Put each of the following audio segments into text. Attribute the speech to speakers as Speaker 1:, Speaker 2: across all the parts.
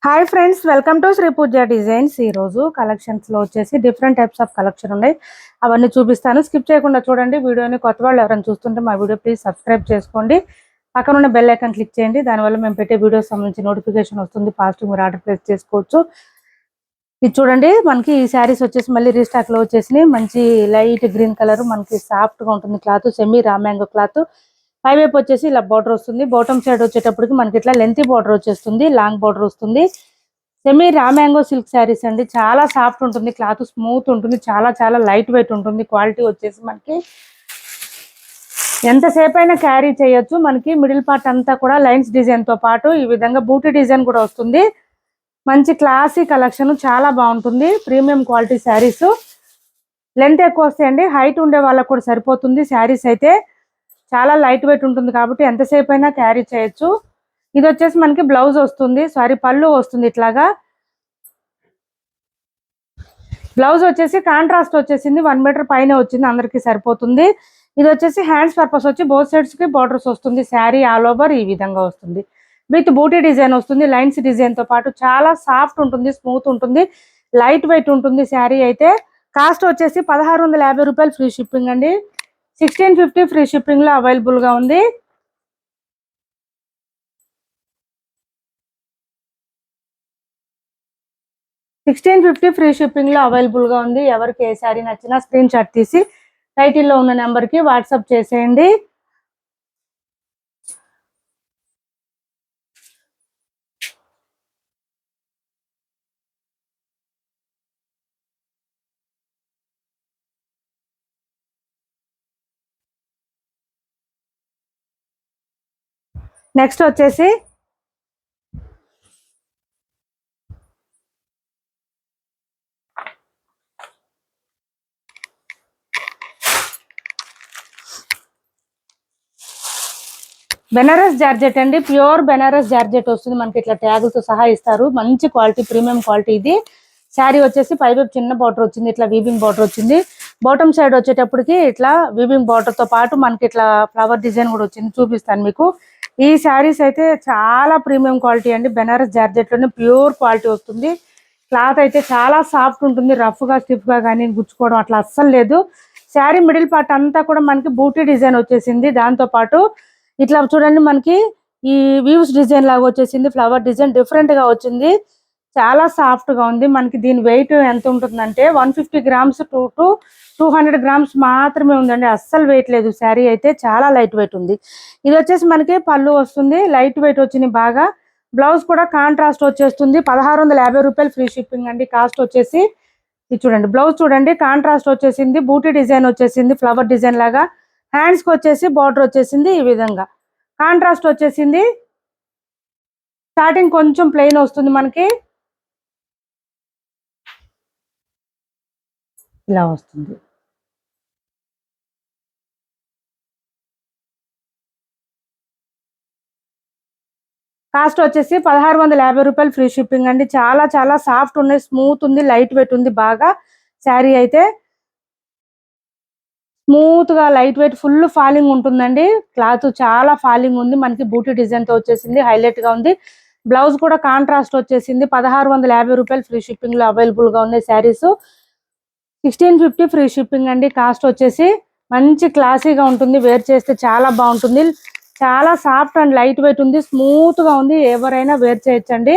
Speaker 1: Hi friends, welcome to Shri Pooja designs. ఈ రోజు collections లో వచ్చేసి డిఫరెంట్ టైప్స్ ఆఫ్ కలెక్షన్ ఉన్నాయి. అవన్నీ చూపిస్తాను, స్కిప్ చేయకుండా చూడండి వీడియోని. కొత్త వాళ్ళు ఎవరైనా చూస్తుంటే మా వీడియో ప్లీజ్ సబ్స్క్రైబ్ చేసుకోండి. పక్కన ఉన్న బెల్ ఐకాన్ క్లిక్ చేయండి. దానివల్ల మేము పెట్టే వీడియోస్ సంబంధించి నోటిఫికేషన్ వస్తుంది. ఫాస్ట్ మీరు ఆర్డర్ ప్లేస్ చేసుకోవచ్చు. ఇది చూడండి, మనకి ఈ శారీస్ వచ్చేసి మళ్ళీ రీస్టాక్ లో వచ్చేసి మంచి లైట్ గ్రీన్ కలర్, మనకి సాఫ్ట్ గా ఉంటుంది క్లాత్. Semi raw mango cloth. పైవైపు వచ్చేసి ఇలా బార్డర్ వస్తుంది. బాటమ్ సైడ్ వచ్చేటప్పటికి మనకి ఇట్లా లెంతీ బార్డర్ వచ్చేస్తుంది, లాంగ్ బార్డర్ వస్తుంది. సెమీ రామ్యాంగో సిల్క్ శారీస్ అండి. చాలా సాఫ్ట్ ఉంటుంది క్లాత్, స్మూత్ ఉంటుంది, చాలా చాలా లైట్ వెయిట్ ఉంటుంది. క్వాలిటీ వచ్చేసి మనకి ఎంతసేపు అయినా క్యారీ చేయొచ్చు. మనకి మిడిల్ పార్ట్ అంతా కూడా లైన్స్ డిజైన్ తో పాటు ఈ విధంగా బూటీ డిజైన్ కూడా వస్తుంది. మంచి క్లాసీ కలెక్షన్, చాలా బాగుంటుంది. Premium quality saris. లెంత్ ఎక్కువ వస్తాయండి, హైట్ ఉండే వాళ్ళకు కూడా సరిపోతుంది. శారీస్ అయితే చాలా లైట్ వెయిట్ ఉంటుంది కాబట్టి ఎంతసేపు అయినా క్యారీ చేయొచ్చు. ఇది వచ్చేసి మనకి బ్లౌజ్ వస్తుంది, సారీ పళ్ళు వస్తుంది. ఇట్లాగా బ్లౌజ్ వచ్చేసి కాంట్రాస్ట్ వచ్చేసింది, 1 మీటర్ పైన వచ్చింది, అందరికి సరిపోతుంది. ఇది వచ్చేసి హ్యాండ్స్ పర్పస్ వచ్చి బోత్ సైడ్స్ కి బార్డర్స్ వస్తుంది. శారీ ఆల్ ఓవర్ ఈ విధంగా వస్తుంది. విత్ బూటీ డిజైన్ వస్తుంది, లైన్స్ డిజైన్ తో పాటు. చాలా సాఫ్ట్ ఉంటుంది, స్మూత్ ఉంటుంది, లైట్ వెయిట్ ఉంటుంది. శారీ అయితే కాస్ట్ వచ్చేసి 1650 రూపాయలు ఫ్రీ షిప్పింగ్ అండి. 1650 ఫ్రీ షిప్పింగ్ లో అవైలబుల్ గా ఉంది. 1650 ఫ్రీ షిప్పింగ్ లో అవైలబుల్ గా ఉంది. ఎవరికి ఏ శారీ నచ్చినా స్క్రీన్ షాట్ తీసి టైటిల్లో ఉన్న నెంబర్ కి వాట్సాప్ చేసేయండి. నెక్స్ట్ వచ్చేసి బెనారస్ జార్జెట్ అండి. ప్యూర్ బెనారస్ జార్జెట్ వస్తుంది. మనకి ఇట్లా ట్యాగులతో సహా ఇస్తారు. మంచి క్వాలిటీ, ప్రీమియం క్వాలిటీ ఇది. శారీ వచ్చేసి పైవైపు చిన్న బార్డర్ వచ్చింది, ఇట్లా వీవింగ్ బార్డర్ వచ్చింది. బాటమ్ సైడ్ వచ్చేటప్పటికి ఇట్లా వీవింగ్ బార్డర్ తో పాటు మనకి ఇట్లా ఫ్లవర్ డిజైన్ కూడా వచ్చింది. చూపిస్తాను మీకు. ఈ శారీస్ అయితే చాలా ప్రీమియం క్వాలిటీ అండి. బెనారస్ జార్జెట్ లోనే ప్యూర్ క్వాలిటీ వస్తుంది. క్లాత్ అయితే చాలా సాఫ్ట్ ఉంటుంది. రఫ్ గా స్టిఫ్ గా కానీ గుచ్చుకోవడం అట్లా అస్సలు లేదు. శారీ మిడిల్ పార్ట్ అంతా కూడా మనకి బూటీ డిజైన్ వచ్చేసింది. దాంతో పాటు ఇట్లా చూడండి, మనకి ఈ వ్యూస్ డిజైన్ లాగా వచ్చేసింది. ఫ్లవర్ డిజైన్ డిఫరెంట్ గా వచ్చింది. చాలా సాఫ్ట్ గా ఉంది. మనకి దీని వెయిట్ ఎంత ఉంటుందంటే 150 గ్రామ్స్ టు 200 గ్రామ్స్ మాత్రమే ఉందండి. అస్సలు వెయిట్ లేదు. శారీ అయితే చాలా లైట్ వెయిట్ ఉంది. ఇది వచ్చేసి మనకి పళ్ళు వస్తుంది, లైట్ వెయిట్ వచ్చింది బాగా. బ్లౌజ్ కూడా కాంట్రాస్ట్ వచ్చేస్తుంది. 1650 రూపాయలు ఫ్రీ షిప్పింగ్ అండి. కాస్ట్ వచ్చేసి ఇది చూడండి, బ్లౌజ్ చూడండి, కాంట్రాస్ట్ వచ్చేసింది, బూటీ డిజైన్ వచ్చేసింది, ఫ్లవర్ డిజైన్ లాగా. హ్యాండ్స్ కి వచ్చేసి బార్డర్ వచ్చేసింది ఈ విధంగా, కాంట్రాస్ట్ వచ్చేసింది. స్టార్టింగ్ కొంచెం ప్లెయిన్ వస్తుంది మనకి, ఇలా వస్తుంది. కాస్ట్ వచ్చేసి 1650 రూపాయలు ఫ్రీ షిప్పింగ్ అండి. చాలా చాలా సాఫ్ట్ ఉన్నాయి, స్మూత్ ఉంది, లైట్ వెయిట్ ఉంది బాగా. శారీ అయితే స్మూత్ గా లైట్ వెయిట్, ఫుల్ ఫాలింగ్ ఉంటుందండి. క్లాత్ చాలా ఫాలింగ్ ఉంది. మనకి బూటీ డిజైన్ తో వచ్చేసింది, హైలైట్ గా ఉంది. బ్లౌజ్ కూడా కాంట్రాస్ట్ వచ్చేసింది. 1650 రూపాయలు ఫ్రీ షిప్పింగ్ లో అవైలబుల్ గా ఉన్నాయి శారీస్. 1650 ఫ్రీ షిప్పింగ్ అండి. కాస్ట్ వచ్చేసి మంచి క్లాసీగా ఉంటుంది, వేర్ చేస్తే చాలా బాగుంటుంది. చాలా సాఫ్ట్ అండ్ లైట్ వెయిట్ ఉంది, స్మూత్ గా ఉంది. ఎవరైనా వేర్ చేయొచ్చండి,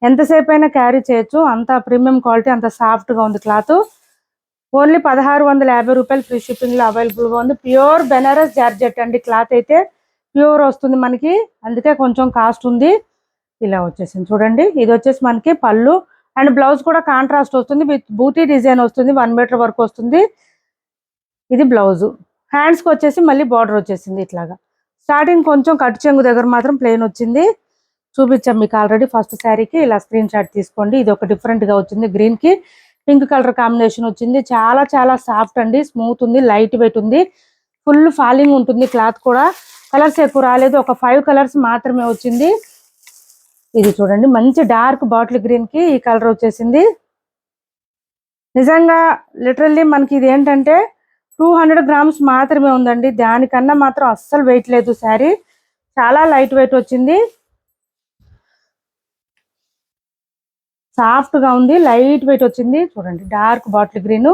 Speaker 1: ఎంతసేపు అయినా క్యారీ చేయొచ్చు. అంత ప్రీమియం క్వాలిటీ, అంత సాఫ్ట్ గా ఉంది క్లాత్. ఓన్లీ 1650 రూపాయలు ఫ్రీ షిప్పింగ్ లో అవైలబుల్ గా ఉంది. ప్యూర్ బెనారస్ జార్జెట్ అండి. క్లాత్ అయితే ప్యూర్ వస్తుంది మనకి, అందుకే కొంచెం కాస్ట్ ఉంది. ఇలా వచ్చేసింది చూడండి. ఇది వచ్చేసి మనకి పళ్ళు అండ్ బ్లౌజ్ కూడా కాంట్రాస్ట్ వస్తుంది, విత్ బూటీ డిజైన్ వస్తుంది, 1 మీటర్ వరకు వస్తుంది. ఇది బ్లౌజ్. హ్యాండ్స్ కి వచ్చేసి మళ్ళీ బార్డర్ వచ్చేసింది ఇట్లాగా. స్టార్టింగ్ కొంచెం కట్ చెంగు దగ్గర మాత్రం ప్లెయిన్ వచ్చింది. చూపించాం మీకు ఆల్రెడీ ఫస్ట్ శారీకి. ఇలా స్క్రీన్ షాట్ తీసుకోండి. ఇది ఒక డిఫరెంట్ గా వచ్చింది, గ్రీన్ కి పింక్ కలర్ కాంబినేషన్ వచ్చింది. చాలా చాలా సాఫ్ట్ అండి, స్మూత్ ఉంది, లైట్ వెయిట్ ఉంది, ఫుల్ ఫాలింగ్ ఉంటుంది. క్లాత్ కూడా కలర్స్ ఎక్కువ రాలేదు, ఒక 5 కలర్స్ మాత్రమే వచ్చింది. ఇది చూడండి, మంచి డార్క్ బాటిల్ గ్రీన్ కి ఈ కలర్ వచ్చేసింది. నిజంగా లిటరల్లీ మనకి ఇది ఏంటంటే 200 గ్రామ్స్ మాత్రమే ఉందండి. దానికన్నా మాత్రం అస్సలు వెయిట్ లేదు. శారీ చాలా లైట్ వెయిట్ వచ్చింది. సాఫ్ట్ గా ఉంది, లైట్ వెయిట్ వచ్చింది. చూడండి డార్క్ బాటిల్ గ్రీన్,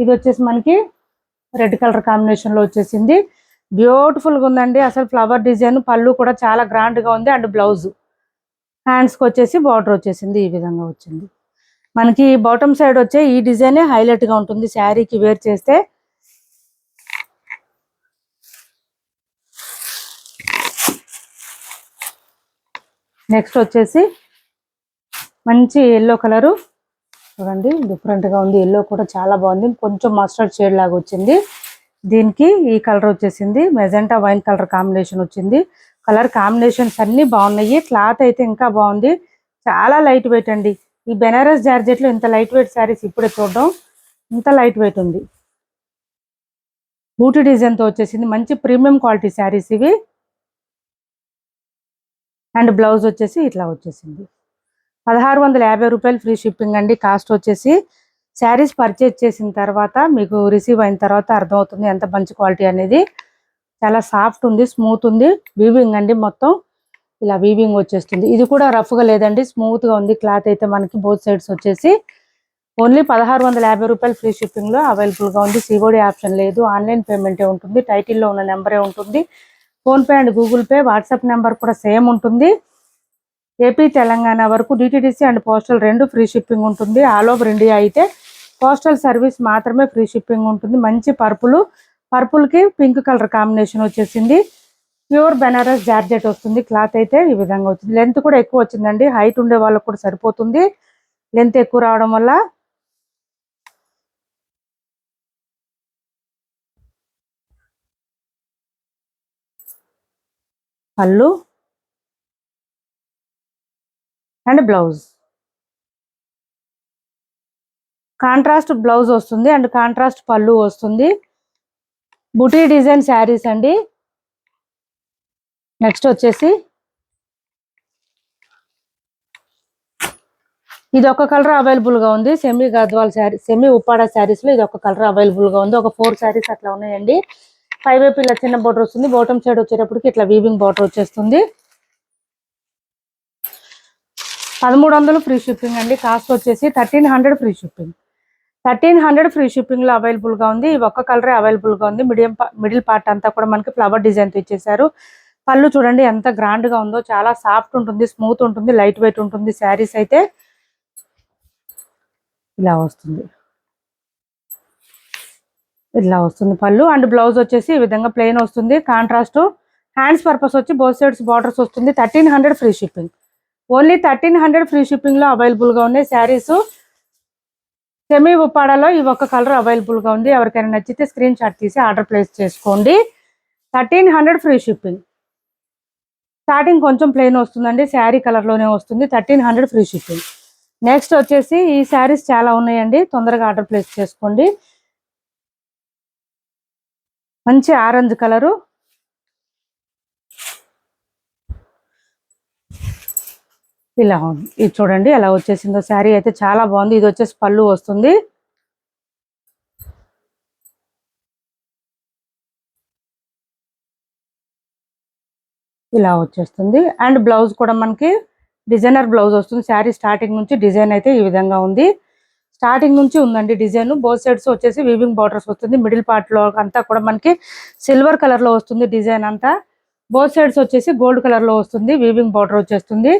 Speaker 1: ఇది వచ్చేసి మనకి రెడ్ కలర్ కాంబినేషన్ లో వచ్చేసింది. బ్యూటిఫుల్ గా ఉందండి అసలు. ఫ్లవర్ డిజైన్, పళ్ళు కూడా చాలా గ్రాండ్ గా ఉంది. అండ్ బ్లౌజ్ హ్యాండ్స్ కి వచ్చేసి బార్డర్ వచ్చేసింది, ఈ విధంగా వచ్చింది. మనకి బాటమ్ సైడ్ వచ్చే ఈ డిజైనే హైలైట్ గా ఉంటుంది శారీకి వేర్ చేస్తే. నెక్స్ట్ వచ్చేసి మంచి ఎల్లో కలరు, చూడండి డిఫరెంట్ గా ఉంది. ఎల్లో కూడా చాలా బాగుంది, కొంచెం మస్టర్డ్ షేడ్ లాగా వచ్చింది. దీనికి ఈ కలర్ వచ్చేసింది మెజెంటా వైన్ కలర్ కాంబినేషన్ వచ్చింది. కలర్ కాంబినేషన్స్ అన్ని బాగున్నాయి. క్లాత్ అయితే ఇంకా బాగుంది, చాలా లైట్ వెయిట్ అండి. ఈ బెనారస్ జార్జెట్ లో ఇంత లైట్ వెయిట్ శారీస్ ఇప్పుడే చూడడం. ఇంత లైట్ వెయిట్ ఉంది. బూటీ డిజైన్ తో వచ్చేసింది, మంచి ప్రీమియం క్వాలిటీ శారీస్ ఇవి. అండ్ బ్లౌజ్ వచ్చేసి ఇట్లా వచ్చేసింది. 1650 రూపాయలు ఫ్రీ షిప్పింగ్ అండి. కాస్ట్ వచ్చేసి శారీస్ పర్చేజ్ చేసిన తర్వాత మీకు రిసీవ్ అయిన తర్వాత అర్థమవుతుంది ఎంత మంచి క్వాలిటీ అనేది. చాలా సాఫ్ట్ ఉంది, స్మూత్ ఉంది. వీవింగ్ అండి, మొత్తం ఇలా వీవింగ్ వచ్చేస్తుంది. ఇది కూడా రఫ్ గా లేదండి, స్మూత్ గా ఉంది. క్లాత్ అయితే మనకి బోత్ సైడ్స్ వచ్చేసి ఓన్లీ 1650 రూపాయలు ఫ్రీ షిప్పింగ్ లో అవైలబుల్ గా ఉంది. సిఓడి ఆప్షన్ లేదు, ఆన్లైన్ పేమెంటే ఉంటుంది. టైటిల్లో ఉన్న నెంబరే ఉంటుంది. Phone pay and Google pay, WhatsApp number కూడా సేమ్ ఉంటుంది. ఏపీ తెలంగాణ వరకు డిటిడిసి అండ్ పోస్టల్ రెండు ఫ్రీ షిప్పింగ్ ఉంటుంది. ఆల్ ఓవర్ ఇండియా అయితే పోస్టల్ సర్వీస్ మాత్రమే ఫ్రీ షిప్పింగ్ ఉంటుంది. మంచి పర్పుల్ కి పింక్ కలర్ కాంబినేషన్ వచ్చేసింది. ప్యూర్ బెనారస్ జార్జెట్ వస్తుంది. క్లాత్ అయితే ఈ విధంగా వచ్చింది. లెంత్ కూడా ఎక్కువ వచ్చిందండి, హైట్ ఉండే వాళ్ళకు కూడా సరిపోతుంది. లెంత్ ఎక్కువ రావడం వల్ల పళ్ళు అండ్ బ్లౌజ్ కాంట్రాస్ట్ బ్లౌజ్ వస్తుంది అండ్ కాంట్రాస్ట్ పళ్ళు వస్తుంది. బుటీ డిజైన్ శారీస్ అండి. నెక్స్ట్ వచ్చేసి ఇది ఒక కలర్ అవైలబుల్ గా ఉంది. సెమీ గద్వాల్ శారీ, సెమీ ఉప్పాడ శారీస్ లో ఇది ఒక కలర్ అవైలబుల్ గా ఉంది. ఒక 4 శారీస్ అట్లా ఉన్నాయండి. పైవైపు ఇలా చిన్న బోర్డర్ వస్తుంది. బాటమ్ సైడ్ వచ్చేటప్పటికి ఇట్లా వీవింగ్ బోర్డర్ వచ్చేస్తుంది. 1300 ఫ్రీ షిప్పింగ్ అండి. కాస్ట్ వచ్చేసి 1300 ఫ్రీ షిప్పింగ్. 1300 ఫ్రీ షిప్పింగ్ లో అవైలబుల్ గా ఉంది. ఈ ఒక్క కలరే అవైలబుల్ గా ఉంది. మిడిల్ పార్ట్ అంతా కూడా మనకి ఫ్లవర్ డిజైన్ తో ఇచ్చేసారు. పళ్ళు చూడండి ఎంత గ్రాండ్ గా ఉందో, చాలా సాఫ్ట్ ఉంటుంది, స్మూత్ ఉంటుంది, లైట్ వెయిట్ ఉంటుంది. శారీస్ అయితే ఇలా వస్తుంది, ఇలా వస్తుంది పళ్ళు. అండ్ బ్లౌజ్ వచ్చేసి ఈ విధంగా ప్లెయిన్ వస్తుంది. కాంట్రాస్ట్ హ్యాండ్స్ పర్పస్ వచ్చి బోత్ సైడ్స్ బార్డర్స్ వస్తుంది. 1300 free shipping. Only 1300 free shipping లో అవైలబుల్ గా ఉన్నాయి శారీస్. సెమీ ఉప్పాడలో ఈ ఒక్క కలర్ అవైలబుల్ గా ఉంది. ఎవరికైనా నచ్చితే స్క్రీన్ షాట్ తీసి ఆర్డర్ ప్లేస్ చేసుకోండి. 1300 ఫ్రీ షిప్పింగ్. స్టార్టింగ్ కొంచెం ప్లెయిన్ వస్తుందండి, శారీ కలర్ లోనే వస్తుంది. 1300 ఫ్రీ షిప్పింగ్. నెక్స్ట్ వచ్చేసి ఈ శారీస్ చాలా ఉన్నాయండి, తొందరగా ఆర్డర్ ప్లేస్ చేసుకోండి. మంచి ఆరెంజ్ కలరు, ఇలా ఉంది. ఇది చూడండి ఎలా వచ్చేసిందో. శారీ అయితే చాలా బాగుంది. ఇది వచ్చేసి పళ్ళు వస్తుంది. ఇలా వచ్చేస్తుంది. అండ్ బ్లౌజ్ కూడా మనకి డిజైనర్ బ్లౌజ్ వస్తుంది. శారీ స్టార్టింగ్ నుంచి డిజైన్ అయితే ఈ విధంగా ఉంది. స్టార్టింగ్ నుంచి ఉందండి డిజైన్. బోత్ సైడ్స్ వచ్చేసి వీవింగ్ బార్డర్స్ వస్తుంది. మిడిల్ పార్ట్ లో అంతా కూడా మనకి సిల్వర్ కలర్ లో వస్తుంది డిజైన్ అంతా. బోత్ సైడ్స్ వచ్చేసి గోల్డ్ కలర్ లో వస్తుంది. వీవింగ్ బార్డర్ వచ్చేస్తుంది.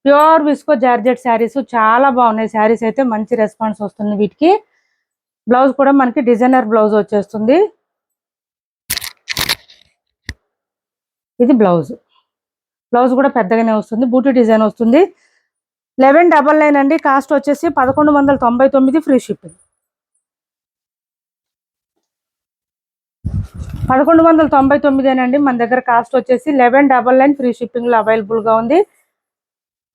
Speaker 1: ప్యూర్ విస్కో జార్జెట్ శారీస్ చాలా బాగున్నాయి. శారీస్ అయితే మంచి రెస్పాన్స్ వస్తుంది వీటికి. బ్లౌజ్ కూడా మనకి డిజైనర్ బ్లౌజ్ వచ్చేస్తుంది. ఇది బ్లౌజ్. బ్లౌజ్ కూడా పెద్దగానే వస్తుంది, బూటీ డిజైన్ వస్తుంది. 1199 అండి. కాస్ట్ వచ్చేసి 1199 ఫ్రీ షిప్పింగ్. 1199 మన దగ్గర. కాస్ట్ వచ్చేసి 1199 ఫ్రీ షిప్పింగ్ లో అవైలబుల్ గా ఉంది.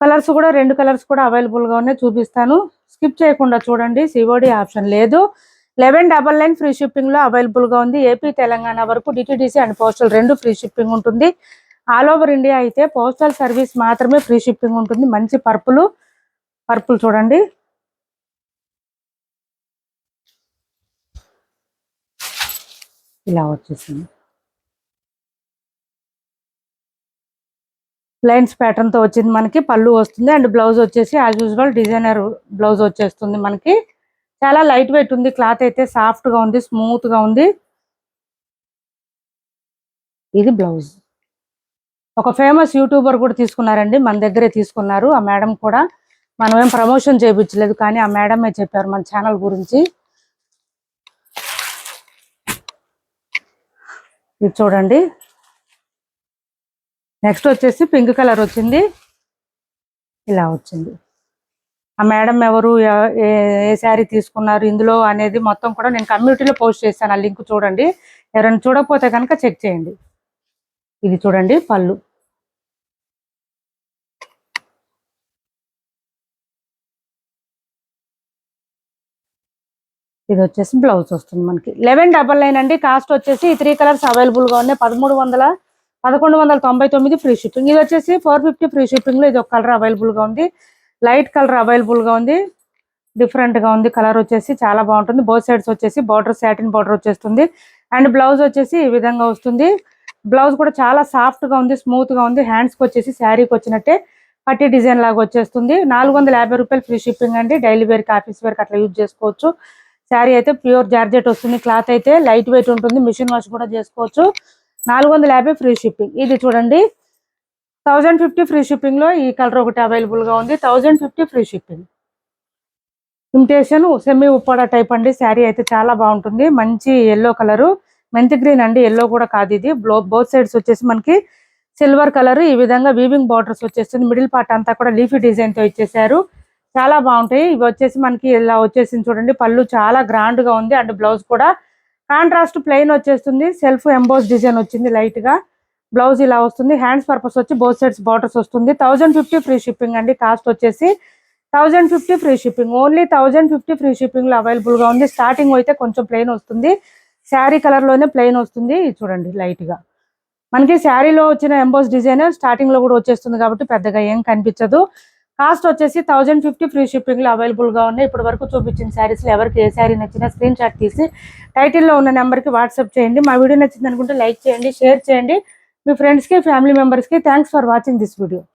Speaker 1: కలర్స్ కూడా 2 కలర్స్ కూడా అవైలబుల్ గా ఉన్నాయి, చూపిస్తాను. స్కిప్ చేయకుండా చూడండి, సిఓడి ఆప్షన్ లేదు. 1199 ఫ్రీ షిప్పింగ్ లో అవైలబుల్ గా ఉంది. ఏపీ తెలంగాణ వరకు డిటిడిసి అండ్ పోస్టల్ రెండు ఫ్రీ షిప్పింగ్ ఉంటుంది. ఆల్ ఓవర్ ఇండియా అయితే పోస్టల్ సర్వీస్ మాత్రమే ఫ్రీ షిప్పింగ్ ఉంటుంది. మంచి పర్పుల్ చూడండి, ఇలా వచ్చేసింది. లైన్స్ ప్యాటర్న్ తో వచ్చింది మనకి. పళ్ళు వస్తుంది అండ్ బ్లౌజ్ వచ్చేసి యాజ్ యూజువల్ డిజైనర్ బ్లౌజ్ వచ్చేస్తుంది మనకి. చాలా లైట్ వెయిట్ ఉంది, క్లాత్ అయితే సాఫ్ట్ గా ఉంది, స్మూత్ గా ఉంది. ఇది బ్లౌజ్. ఒక ఫేమస్ యూట్యూబర్ కూడా తీసుకున్నారండి, మన దగ్గరే తీసుకున్నారు. ఆ మేడం కూడా మనం ఏం ప్రమోషన్ చేయించలేదు, కానీ ఆ మేడమే చెప్పారు మన ఛానల్ గురించి. ఇది చూడండి. నెక్స్ట్ వచ్చేసి పింక్ కలర్ వచ్చింది, ఇలా వచ్చింది. ఆ మేడం ఎవరు, ఏ శారీ తీసుకున్నారు ఇందులో అనేది మొత్తం కూడా నేను కమ్యూనిటీలో పోస్ట్ చేశాను, ఆ లింక్ చూడండి. ఎవరైనా చూడకపోతే కనుక చెక్ చేయండి. ఇది చూడండి పళ్ళు. ఇది వచ్చేసి బ్లౌజ్ వస్తుంది మనకి. 1199 అండి. కాస్ట్ వచ్చేసి 3 కలర్స్ అవైలబుల్ గా ఉన్నాయి. 1199 ఫ్రీ షిప్పింగ్. ఇది వచ్చేసి 450 ఫ్రీ షిప్పింగ్ లో ఇది ఒక కలర్ అవైలబుల్ గా ఉంది, లైట్ కలర్ అవైలబుల్ గా ఉంది, డిఫరెంట్ గా ఉంది. కలర్ వచ్చేసి చాలా బాగుంటుంది. బోత్ సైడ్స్ వచ్చేసి బార్డర్, సాటిన్ బార్డర్ వచ్చేస్తుంది. అండ్ బ్లౌజ్ వచ్చేసి ఈ విధంగా వస్తుంది. బ్లౌజ్ కూడా చాలా సాఫ్ట్ గా ఉంది, స్మూత్ గా ఉంది. హ్యాండ్స్ కి వచ్చేసి శారీకి వచ్చినట్టే పట్టి డిజైన్ లాగా వచ్చేస్తుంది. 450 రూపాయలు ఫ్రీ షిప్పింగ్ అండి. డైలీ వేర్ కి, ఆఫీస్ వేర్ కి అట్లా యూజ్ చేసుకోవచ్చు. శారీ అయితే ప్యూర్ జార్జెట్ వస్తుంది. క్లాత్ అయితే లైట్ వెయిట్ ఉంటుంది, మిషన్ వాష్ కూడా చేసుకోవచ్చు. 450 ఫ్రీ షిప్పింగ్. ఇది చూడండి 1050 ఫ్రీ షిప్పింగ్ లో ఈ కలర్ ఒకటి అవైలబుల్ గా ఉంది. 1050 free shipping. Imitation semi Uppada type అండి. శారీ అయితే చాలా బాగుంటుంది. మంచి ఎల్లో కలర్, మెంతి గ్రీన్ అండి, ఎల్లో కూడా కాదు ఇది. బోత్ సైడ్స్ వచ్చేసి మనకి సిల్వర్ కలర్, ఈ విధంగా వీవింగ్ బార్డర్స్ వచ్చేస్తుంది. మిడిల్ పార్ట్ అంతా కూడా లీఫీ డిజైన్ తో ఇచ్చేసారు. చాలా బాగుంటాయి. ఇవి వచ్చేసి మనకి ఇలా వచ్చేసింది చూడండి. పళ్ళు చాలా గ్రాండ్ గా ఉంది అండ్ బ్లౌజ్ కూడా కాంట్రాస్ట్ ప్లెయిన్ వచ్చేస్తుంది. సెల్ఫ్ ఎంబోస్ డిజైన్ వచ్చింది లైట్ గా. బ్లౌజ్ ఇలా వస్తుంది. హ్యాండ్స్ పర్పస్ వచ్చి బోత్ సైడ్స్ బార్డర్స్ వస్తుంది. 1050 ఫ్రీ షిప్పింగ్ అండి. కాస్ట్ వచ్చేసి 1050 free shipping. Only 1050 free shipping లో అవైలబుల్ గా ఉంది. స్టార్టింగ్ అయితే కొంచెం ప్లెయిన్ వస్తుంది, శారీ కలర్ లోనే ప్లెయిన్ వస్తుంది. చూడండి లైట్ గా మనకి శారీలో వచ్చిన ఎంబోస్ డిజైన్ స్టార్టింగ్ లో కూడా వచ్చేస్తుంది కాబట్టి పెద్దగా ఏం కనిపించదు. కాస్ట్ వచ్చేసి 1050 ఫ్రీ షిప్పింగ్ లో అవైలబుల్ గా ఉన్నాయి. ఇప్పటి వరకు చూపించిన శారీస్ లో ఎవరికి ఏ శారీ నచ్చినా స్క్రీన్ షాట్ తీసి టైటిల్లో ఉన్న నెంబర్ కి వాట్సాప్ చేయండి. మా వీడియో నచ్చింది అనుకుంటే లైక్ చేయండి, షేర్ చేయండి మీ ఫ్రెండ్స్ కి, ఫ్యామిలీ మెంబర్స్ కి. Thanks for watching this video.